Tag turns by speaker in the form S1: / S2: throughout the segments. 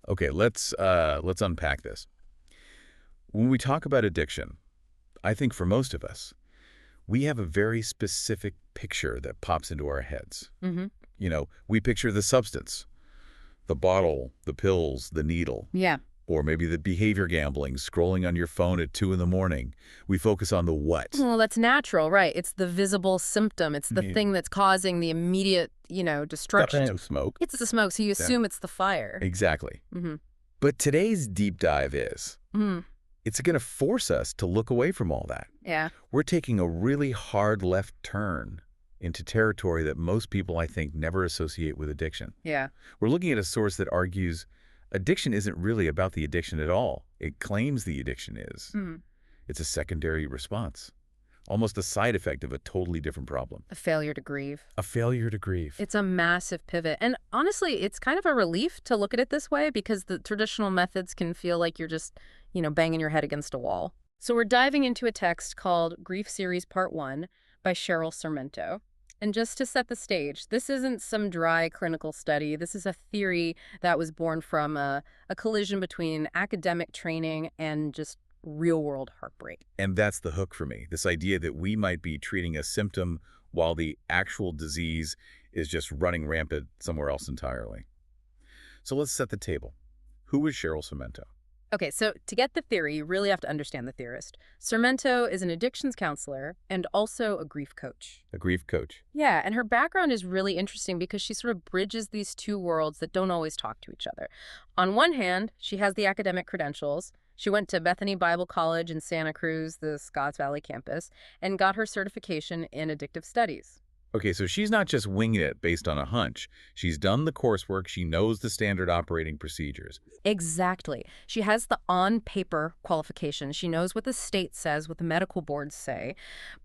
S1: Okay, let's unpack this. When we talk about addiction, I think for most of us, we have a very specific picture that pops into our heads.
S2: Hmm.
S1: We picture the substance, the bottle, the pills, the needle,
S2: Yeah.
S1: or maybe the behavior gambling, scrolling on your phone at 2 in the morning. We focus on the what.
S2: Well, that's natural, right? It's the visible symptom. It's the
S1: Yeah.
S2: thing that's causing the immediate, destruction.
S1: Smoke.
S2: It's the smoke, so you
S1: Yeah.
S2: assume it's the fire.
S1: Exactly.
S2: Mm-hmm.
S1: But today's deep dive
S2: Mm-hmm.
S1: it's going to force us to look away from all that.
S2: Yeah.
S1: We're taking a really hard left turn into territory that most people, I think, never associate with addiction.
S2: Yeah.
S1: We're looking at a source that argues addiction isn't really about the addiction at all. It claims the addiction is.
S2: Mm.
S1: It's a secondary response, almost a side effect of a totally different problem.
S2: A failure to grieve.
S1: A failure to grieve.
S2: It's a massive pivot. And honestly, it's kind of a relief to look at it this way because the traditional methods can feel like you're just, banging your head against a wall. So we're diving into a text called Grief Series Part 1 by Coach-Sheryl Sarmento. And just to set the stage, this isn't some dry clinical study. This is a theory that was born from a collision between academic training and just real-world heartbreak.
S1: And that's the hook for me, this idea that we might be treating a symptom while the actual disease is just running rampant somewhere else entirely. So let's set the table. Who is Coach-Sheryl Sarmento?
S2: Okay, so to get the theory, you really have to understand the theorist. Sarmento is an addictions counselor and also a grief coach.
S1: A grief coach.
S2: Yeah, and her background is really interesting because she sort of bridges these two worlds that don't always talk to each other. On one hand, she has the academic credentials. She went to Bethany Bible College in Santa Cruz, the Scotts Valley campus, and got her certification in addictive studies.
S1: Okay, so she's not just winging it based on a hunch. She's done the coursework. She knows the standard operating procedures.
S2: Exactly. She has the on-paper qualification. She knows what the state says, what the medical boards say.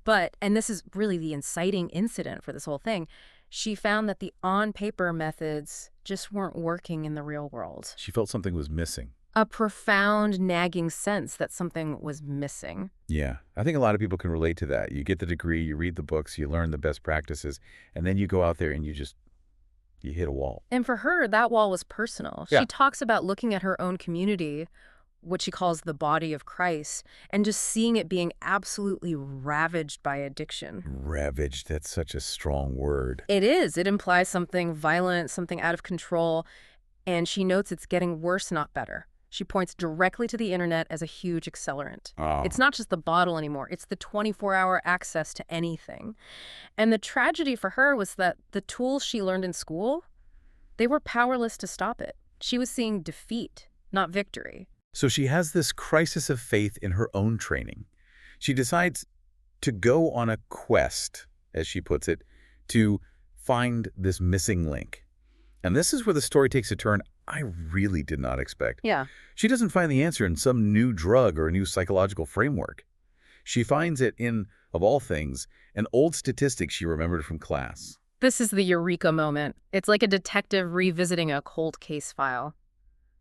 S2: But, and this is really the inciting incident for this whole thing, she found that the on-paper methods just weren't working in the real world.
S1: She felt something was missing.
S2: A profound nagging sense that something was missing.
S1: Yeah, I think a lot of people can relate to that. You get the degree, you read the books, you learn the best practices, and then you go out there and you hit a wall.
S2: And for her, that wall was personal.
S1: Yeah.
S2: She talks about looking at her own community, what she calls the body of Christ, and just seeing it being absolutely ravaged by addiction.
S1: Ravaged, that's such a strong word.
S2: It is. It implies something violent, something out of control, and she notes it's getting worse, not better. She points directly to the internet as a huge accelerant.
S1: Oh.
S2: It's not just the bottle anymore. It's the 24-hour access to anything. And the tragedy for her was that the tools she learned in school, they were powerless to stop it. She was seeing defeat, not victory.
S1: So she has this crisis of faith in her own training. She decides to go on a quest, as she puts it, to find this missing link. And this is where the story takes a turn I really did not expect.
S2: Yeah.
S1: She doesn't find the answer in some new drug or a new psychological framework. She finds it in, of all things, an old statistic she remembered from class.
S2: This is the eureka moment. It's like a detective revisiting a cold case file.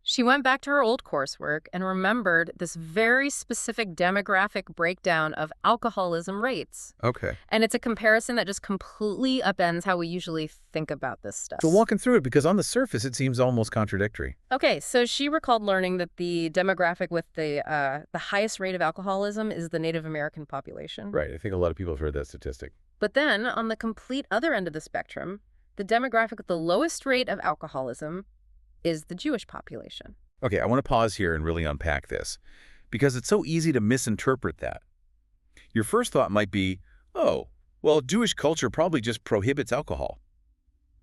S2: She went back to her old coursework and remembered this very specific demographic breakdown of alcoholism rates.
S1: Okay.
S2: And it's a comparison that just completely upends how we usually think about this stuff.
S1: So walking through it, because on the surface it seems almost contradictory.
S2: Okay, so she recalled learning that the demographic with the highest rate of alcoholism is the Native American population.
S1: Right, I think a lot of people have heard that statistic.
S2: But then, on the complete other end of the spectrum, the demographic with the lowest rate of alcoholism is the Jewish population.
S1: Okay, I want to pause here and really unpack this, because it's so easy to misinterpret that. Your first thought might be, oh, well, Jewish culture probably just prohibits alcohol.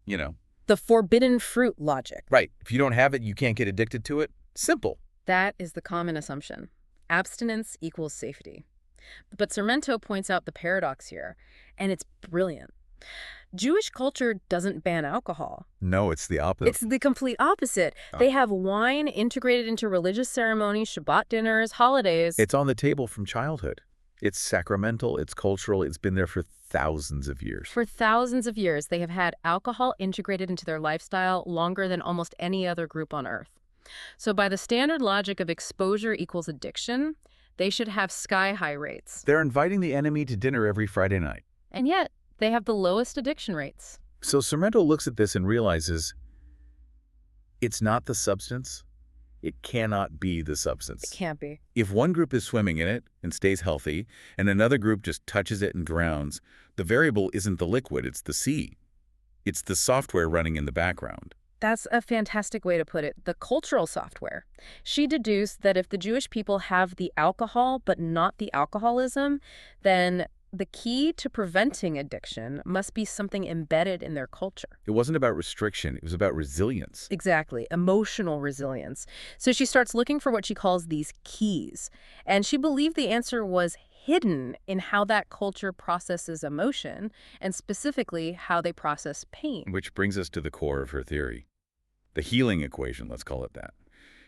S2: The forbidden fruit logic.
S1: Right, if you don't have it, you can't get addicted to it. Simple.
S2: That is the common assumption. Abstinence equals safety. But Sarmento points out the paradox here, and it's brilliant. Jewish culture doesn't ban alcohol.
S1: No, it's the opposite.
S2: It's the complete opposite.
S1: Oh.
S2: They have wine integrated into religious ceremonies, Shabbat dinners, holidays.
S1: It's on the table from childhood. It's sacramental, it's cultural, it's been there for thousands of years.
S2: For thousands of years, they have had alcohol integrated into their lifestyle longer than almost any other group on Earth. So by the standard logic of exposure equals addiction, they should have sky-high rates.
S1: They're inviting the enemy to dinner every Friday night.
S2: And yet, they have the lowest addiction rates.
S1: So Sarmento looks at this and realizes it's not the substance, It cannot be the
S2: It
S1: substance.
S2: can't be.
S1: If one group is swimming in it and stays healthy, and another group just touches it and drowns, the variable isn't the liquid, it's the sea. It's the software running in the background.
S2: That's a fantastic way to put it, the cultural software. She deduced that if the Jewish people have the alcohol but not the alcoholism, then the key to preventing addiction must be something embedded in their culture.
S1: It wasn't about restriction, it was about resilience.
S2: Exactly, emotional resilience. So she starts looking for what she calls these keys. And she believed the answer was hidden in how that culture processes emotion, and specifically how they process pain.
S1: Which brings us to the core of her theory. The healing equation, let's call it that.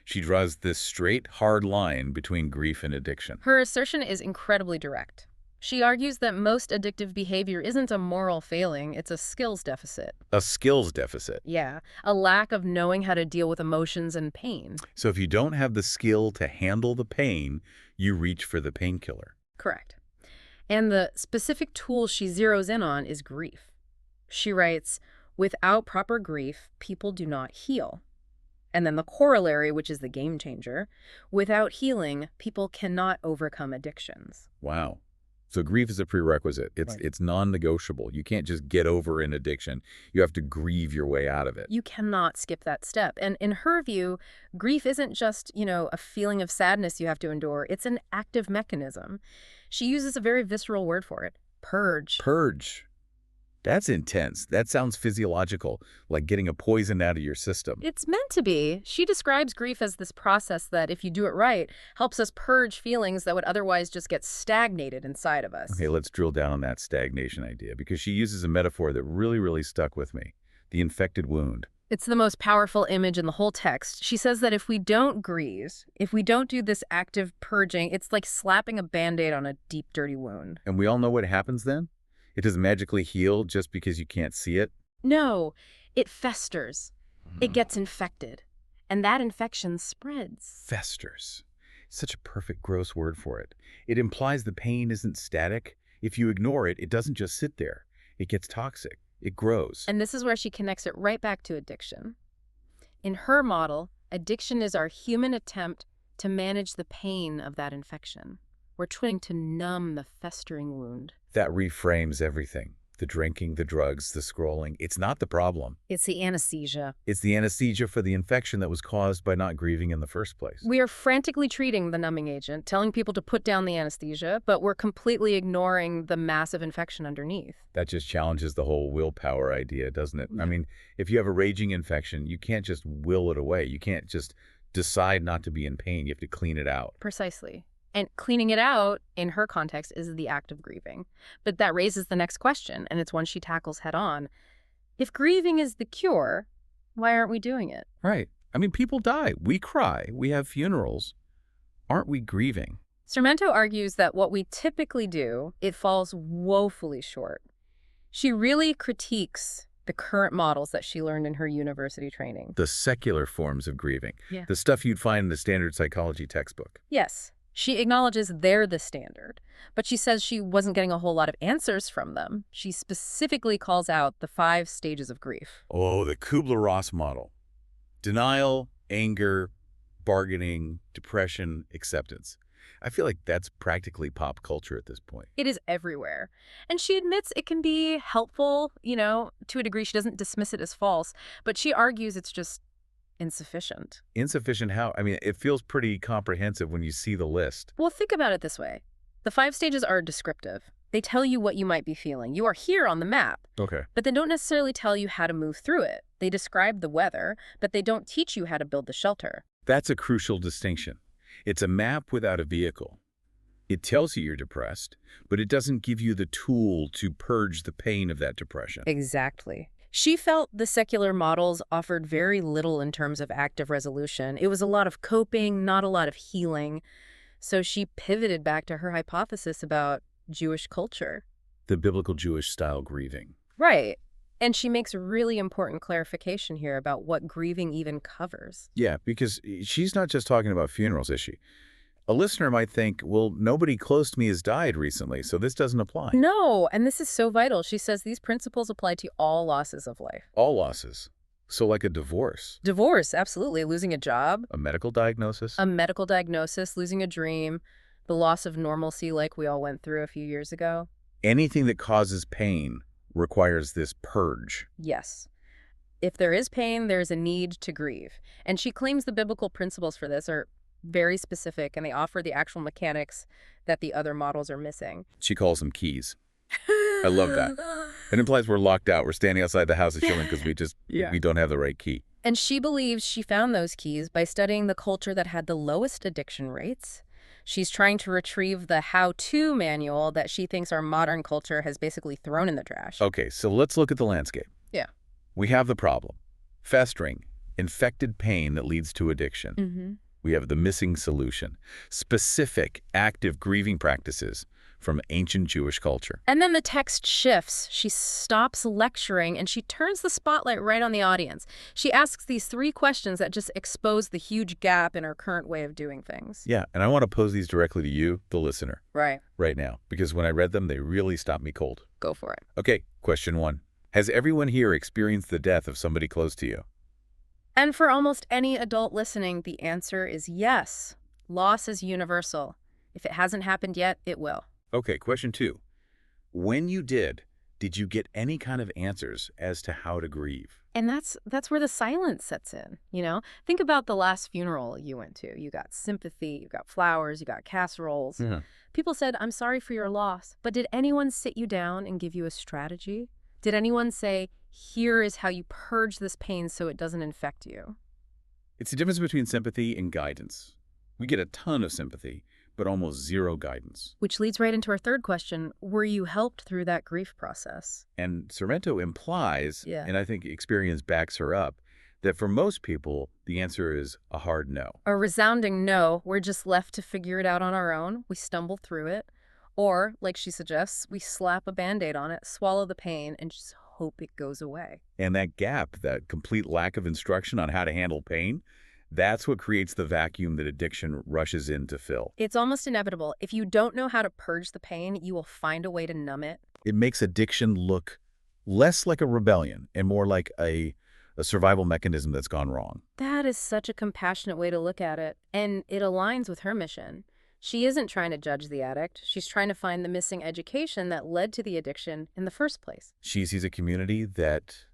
S1: She draws this straight, hard line between grief and addiction.
S2: Her assertion is incredibly direct. She argues that most addictive behavior isn't a moral failing, it's a skills deficit.
S1: A skills deficit.
S2: Yeah, a lack of knowing how to deal with emotions and pain.
S1: So if you don't have the skill to handle the pain, you reach for the painkiller.
S2: Correct. And the specific tool she zeroes in on is grief. She writes, without proper grief, people do not heal. And then the corollary, which is the game changer, without healing, people cannot overcome addictions.
S1: Wow. So grief is a prerequisite.
S2: Right.
S1: It's non-negotiable. You can't just get over an addiction. You have to grieve your way out of it.
S2: You cannot skip that step. And in her view, grief isn't just, a feeling of sadness you have to endure. It's an active mechanism. She uses a very visceral word for it, purge.
S1: Purge. That's intense. That sounds physiological, like getting a poison out of your system.
S2: It's meant to be. She describes grief as this process that, if you do it right, helps us purge feelings that would otherwise just get stagnated inside of us.
S1: Okay, let's drill down on that stagnation idea, because she uses a metaphor that really stuck with me. The infected wound.
S2: It's the most powerful image in the whole text. She says that if we don't grieve, if we don't do this active purging, it's like slapping a Band-Aid on a deep, dirty wound.
S1: And we all know what happens then? It doesn't magically heal just because you can't see it?
S2: No, it festers. It gets infected. And that infection spreads.
S1: Festers. Such a perfect, gross word for it. It implies the pain isn't static. If you ignore it, it doesn't just sit there. It gets toxic. It grows.
S2: And this is where she connects it right back to addiction. In her model, addiction is our human attempt to manage the pain of that infection. We're trying to numb the festering wound.
S1: That reframes everything. The drinking, the drugs, the scrolling. It's not the problem.
S2: It's the anesthesia.
S1: It's the anesthesia for the infection that was caused by not grieving in the first place.
S2: We are frantically treating the numbing agent, telling people to put down the anesthesia, but we're completely ignoring the massive infection underneath.
S1: That just challenges the whole willpower idea, doesn't it? I mean, if you have a raging infection, you can't just will it away. You can't just decide not to be in pain. You have to clean it out.
S2: Precisely. And cleaning it out, in her context, is the act of grieving. But that raises the next question, and it's one she tackles head on. If grieving is the cure, why aren't we doing it?
S1: Right. I mean, people die. We cry. We have funerals. Aren't we grieving?
S2: Sarmento argues that what we typically do, it falls woefully short. She really critiques the current models that she learned in her university training.
S1: The secular forms of grieving.
S2: Yeah.
S1: The stuff you'd find in the standard psychology textbook.
S2: Yes. She acknowledges they're the standard, but she says she wasn't getting a whole lot of answers from them. She specifically calls out the 5 stages of grief.
S1: Oh, the Kubler-Ross model. Denial, anger, bargaining, depression, acceptance. I feel like that's practically pop culture at this point.
S2: It is everywhere. And she admits it can be helpful, to a degree. She doesn't dismiss it as false, but she argues it's just insufficient.
S1: Insufficient how? I mean, it feels pretty comprehensive when you see the list.
S2: Well, think about it this way. The 5 stages are descriptive. They tell you what you might be feeling. You are here on the map.
S1: Okay.
S2: But they don't necessarily tell you how to move through it. They describe the weather, but they don't teach you how to build the shelter.
S1: That's a crucial distinction. It's a map without a vehicle. It tells you you're depressed, but it doesn't give you the tool to purge the pain of that depression.
S2: Exactly. She felt the secular models offered very little in terms of active resolution. It was a lot of coping, not a lot of healing. So she pivoted back to her hypothesis about Jewish culture.
S1: The biblical Jewish style grieving.
S2: Right. And she makes a really important clarification here about what grieving even covers.
S1: Yeah, because she's not just talking about funerals, is she? A listener might think, well, nobody close to me has died recently, so this doesn't apply.
S2: No, and this is so vital. She says these principles apply to all losses of life.
S1: All losses. So like a divorce,
S2: Divorce, absolutely. Losing a job,
S1: a medical diagnosis?
S2: a medical diagnosis, losing a dream, the loss of normalcy like we all went through a few years ago.
S1: Anything that causes pain requires this purge.
S2: Yes. If there is pain, there's a need to grieve. And she claims the biblical principles for this are very specific, and they offer the actual mechanics that the other models are missing.
S1: She calls them keys. I love that. It implies we're locked out. We're standing outside the house of chilling because we don't have the right key.
S2: And she believes she found those keys by studying the culture that had the lowest addiction rates. She's trying to retrieve the how-to manual that she thinks our modern culture has basically thrown in the trash.
S1: Okay, so let's look at the landscape.
S2: Yeah.
S1: We have the problem. Festering, infected pain that leads to addiction.
S2: Mm-hmm.
S1: We have the missing solution. Specific, active grieving practices from ancient Jewish culture.
S2: And then the text shifts. She stops lecturing and she turns the spotlight right on the audience. She asks these 3 questions that just expose the huge gap in our current way of doing things.
S1: Yeah, and I want to pose these directly to you, the listener,
S2: Right.
S1: right now, because when I read them, they really stopped me cold.
S2: Go for it.
S1: Okay, question 1. Has everyone here experienced the death of somebody close to you?
S2: And for almost any adult listening, the answer is yes. Loss is universal. If it hasn't happened yet, it will.
S1: Okay, question 2. When you did you get any kind of answers as to how to grieve?
S2: And that's where the silence sets in, you know? Think about the last funeral you went to. You got sympathy, you got flowers, you got casseroles.
S1: Yeah.
S2: People said, "I'm sorry for your loss." But did anyone sit you down and give you a strategy? Did anyone say, "Here is how you purge this pain so it doesn't infect you"?
S1: It's the difference between sympathy and guidance. We get a ton of sympathy, but almost zero guidance.
S2: Which leads right into our third question. Were you helped through that grief process?
S1: And Sorrento implies,
S2: Yeah.
S1: and I think experience backs her up, that for most people, the answer is a hard no.
S2: A resounding no. We're just left to figure it out on our own. We stumble through it. Or, like she suggests, we slap a Band-Aid on it, swallow the pain, and just hope it goes away.
S1: And that gap, that complete lack of instruction on how to handle pain, that's what creates the vacuum that addiction rushes in to fill.
S2: It's almost inevitable. If you don't know how to purge the pain, you will find a way to numb it.
S1: It makes addiction look less like a rebellion and more like a survival mechanism that's gone wrong.
S2: That is such a compassionate way to look at it, and it aligns with her mission. She isn't trying to judge the addict. She's trying to find the missing education that led to the addiction in the first place.
S1: She sees a community that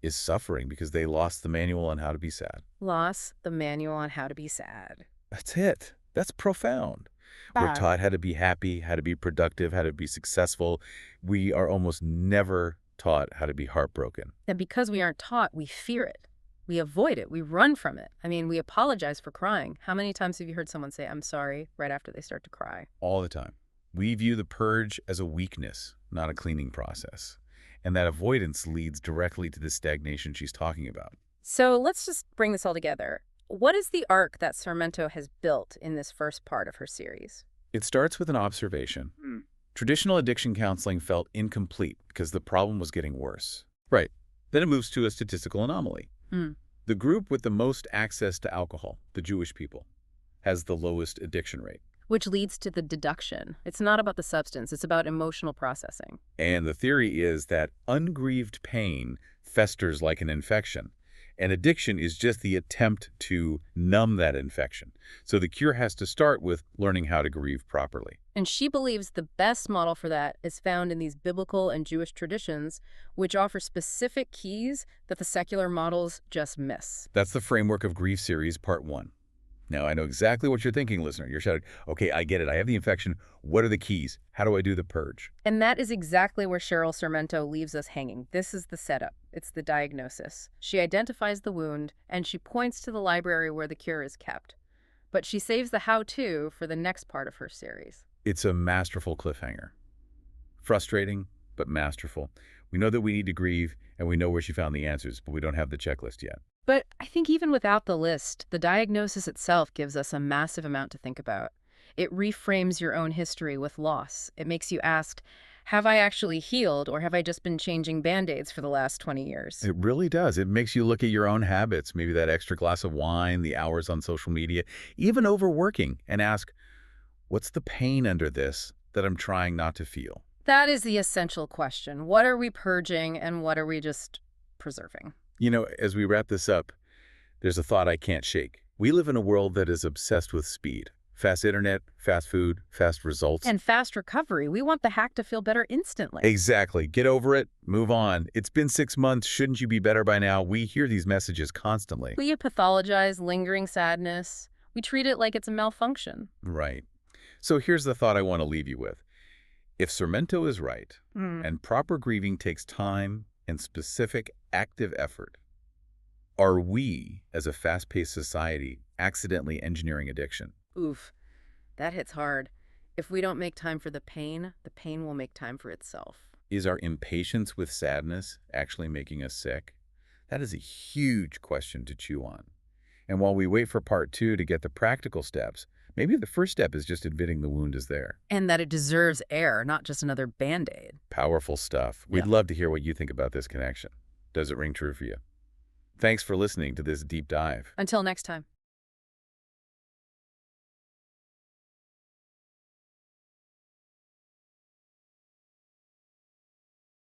S1: is suffering because they lost the manual on how to be sad.
S2: Loss, the manual on how to be sad.
S1: That's it. That's profound. We're taught how to be happy, how to be productive, how to be successful. We are almost never taught how to be heartbroken.
S2: And because we aren't taught, we fear it. We avoid it. We run from it. I mean, we apologize for crying. How many times have you heard someone say, "I'm sorry," right after they start to cry?
S1: All the time. We view the purge as a weakness, not a cleaning process. And that avoidance leads directly to the stagnation she's talking about.
S2: So let's just bring this all together. What is the arc that Sorrento has built in this first part of her series?
S1: It starts with an observation. Traditional addiction counseling felt incomplete because the problem was getting worse. Right. Then it moves to a statistical anomaly. The group with the most access to alcohol, the Jewish people, has the lowest addiction rate.
S2: Which leads to the deduction. It's not about the substance, it's about emotional processing.
S1: And the theory is that ungrieved pain festers like an infection, and addiction is just the attempt to numb that infection. So the cure has to start with learning how to grieve properly.
S2: And she believes the best model for that is found in these biblical and Jewish traditions, which offer specific keys that the secular models just miss.
S1: That's the framework of Grieve series part 1. Now, I know exactly what you're thinking, listener. You're shouting, okay, I get it. I have the infection. What are the keys? How do I do the purge?
S2: And that is exactly where Coach-Sheryl Sorrento leaves us hanging. This is the setup. It's the diagnosis. She identifies the wound, and she points to the library where the cure is kept. But she saves the how-to for the next part of her series.
S1: It's a masterful cliffhanger. Frustrating, but masterful. We know that we need to grieve, and we know where she found the answers, but we don't have the checklist yet.
S2: But I think even without the list, the diagnosis itself gives us a massive amount to think about. It reframes your own history with loss. It makes you ask, have I actually healed, or have I just been changing Band-Aids for the last 20 years?
S1: It really does. It makes you look at your own habits, maybe that extra glass of wine, the hours on social media, even overworking, and ask, what's the pain under this that I'm trying not to feel?
S2: That is the essential question. What are we purging, and what are we just preserving?
S1: As we wrap this up, there's a thought I can't shake. We live in a world that is obsessed with speed. Fast internet, fast food, fast results.
S2: And fast recovery. We want the hack to feel better instantly.
S1: Exactly. Get over it. Move on. It's been 6 months. Shouldn't you be better by now? We hear these messages constantly.
S2: We pathologize lingering sadness. We treat it like it's a malfunction.
S1: Right. So here's the thought I want to leave you with. If Sormento is right, and proper grieving takes time and specific active effort, are we, as a fast-paced society, accidentally engineering addiction?
S2: Oof, that hits hard. If we don't make time for the pain will make time for itself.
S1: Is our impatience with sadness actually making us sick? That is a huge question to chew on. And while we wait for part 2 to get the practical steps, maybe the first step is just admitting the wound is there.
S2: And that it deserves air, not just another Band-Aid.
S1: Powerful stuff. We'd love to hear what you think about this connection. Does it ring true for you? Thanks for listening to this deep dive.
S2: Until next time.